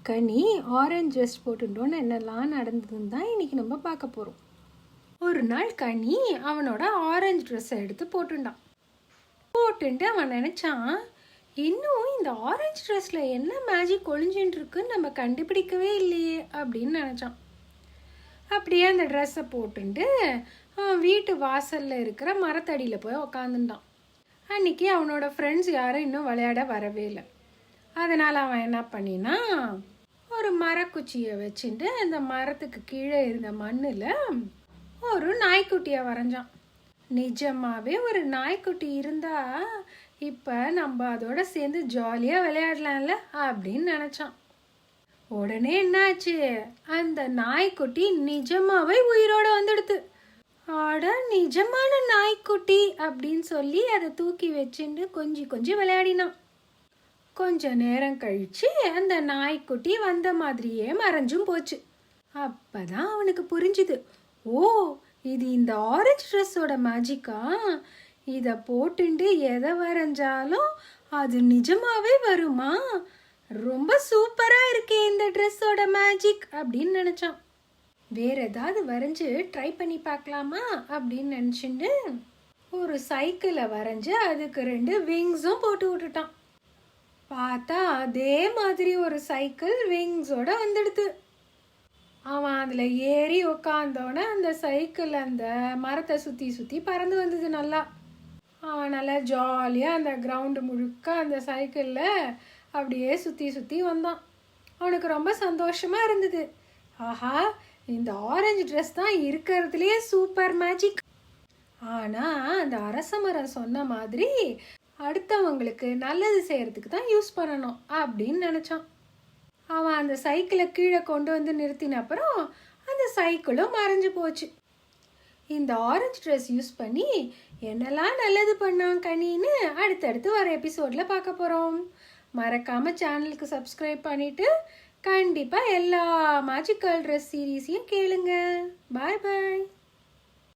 கனி orange dress போட்டுட்டோன்னு என்னெல்லாம் நடந்ததுன்னு தான் இன்றைக்கி நம்ம பார்க்க போகிறோம். ஒரு நாள் கனி அவனோட ஆரஞ்சு ட்ரெஸ்ஸை எடுத்து போட்டுட்டான். போட்டுன்ட்டு அவன் நினச்சான், இன்னும் இந்த ஆரஞ்சு ட்ரெஸ்ஸில் என்ன மேஜிக் ஒளிஞ்சுட்டு இருக்குன்னு நம்ம கண்டுபிடிக்கவே இல்லையே அப்படின்னு நினச்சான். அப்படியே அந்த ட்ரெஸ்ஸை போட்டுட்டு அவன் வீட்டு வாசலில் இருக்கிற மரத்தடியில் போய் உக்காந்துட்டான். அன்றைக்கி அவனோட ஃப்ரெண்ட்ஸ் யாரும் இன்னும் விளையாட வரவே இல்லை. அதனால் அவன் என்ன பண்ணினா, ஒரு மரக்குச்சியை வச்சுட்டு அந்த மரத்துக்கு கீழே இருந்த மண்ணில் ஒரு நாய்க்குட்டியை வரைஞ்சான். நிஜமாகவே ஒரு நாய்க்குட்டி இருந்தால் இப்போ நம்ம அதோட சேர்ந்து ஜாலியாக விளையாடலாம்ல அப்படின்னு நினச்சான். உடனே என்னாச்சு, அந்த நாய்க்குட்டி நிஜமாவே உயிரோட வந்துடுது. ஆட, நிஜமான நாய்க்குட்டி அப்படின்னு சொல்லி அதை தூக்கி வச்சுட்டு கொஞ்சம் விளையாடினான். கொஞ்ச நேரம் கழிச்சு அந்த நாய்க்குட்டி வந்த மாதிரியே மறைஞ்சும் போச்சு. அப்பதான் அவனுக்கு புரிஞ்சுது, ஓ, இது இந்த ஆரஞ்சு ட்ரெஸ்ஸோட மேஜிக்கா. இதை போட்டுண்டு எதை வரைஞ்சாலும் அது நிஜமாவே வருமா? ரொம்ப சூப்பரா இருக்கே இந்த ட்ரெஸ்ஸோட மேஜிக் அப்படின்னு நினைச்சான். வேற ஏதாவது வரைஞ்சு ட்ரை பண்ணி பார்க்கலாமா அப்படின்னு நினைச்சுட்டு ஒரு சைக்கிளை வரைஞ்சு அதுக்கு 2 விங்ஸும் போட்டு விட்டுட்டான். பார்த்தா அதே மாதிரி ஒரு சைக்கிள் விங்ஸோட வந்துடுது. அவன் அதில் ஏறி உக்காந்தோடனே அந்த சைக்கிள் அந்த மரத்தை சுற்றி பறந்து வந்தது. நல்லா அவன் நல்லா ஜாலியாக அந்த கிரவுண்டு முழுக்க அந்த சைக்கிளில் அப்படியே சுற்றி வந்தான். அவனுக்கு ரொம்ப சந்தோஷமாக இருந்தது. ஆஹா, இந்த ஆரஞ்சு ட்ரெஸ் தான் இருக்கிறதுலையே சூப்பர் மேஜிக். ஆனால் அந்த அரச மரம் சொன்ன மாதிரி அடுத்தவங்களுக்கு நல்லது செய்யறதுக்கு தான் யூஸ் பண்ணணும் அப்படின்னு நினச்சான். அவன் அந்த சைக்கிளை கீழே கொண்டு வந்து நிறுத்தின அப்புறம் அந்த சைக்கிளும் மறைஞ்சு போச்சு. இந்த ஆரஞ்சு ட்ரெஸ் யூஸ் பண்ணி என்னெல்லாம் நல்லது பண்ணான் கனின்னு அடுத்தடுத்து வர எபிசோடில் பார்க்க போகிறோம். மறக்காமல் சேனலுக்கு சப்ஸ்கிரைப் பண்ணிவிட்டு கண்டிப்பாக எல்லா மேஜிக்கல் ட்ரெஸ் சீரீஸையும் கேளுங்க. பாய் பாய்.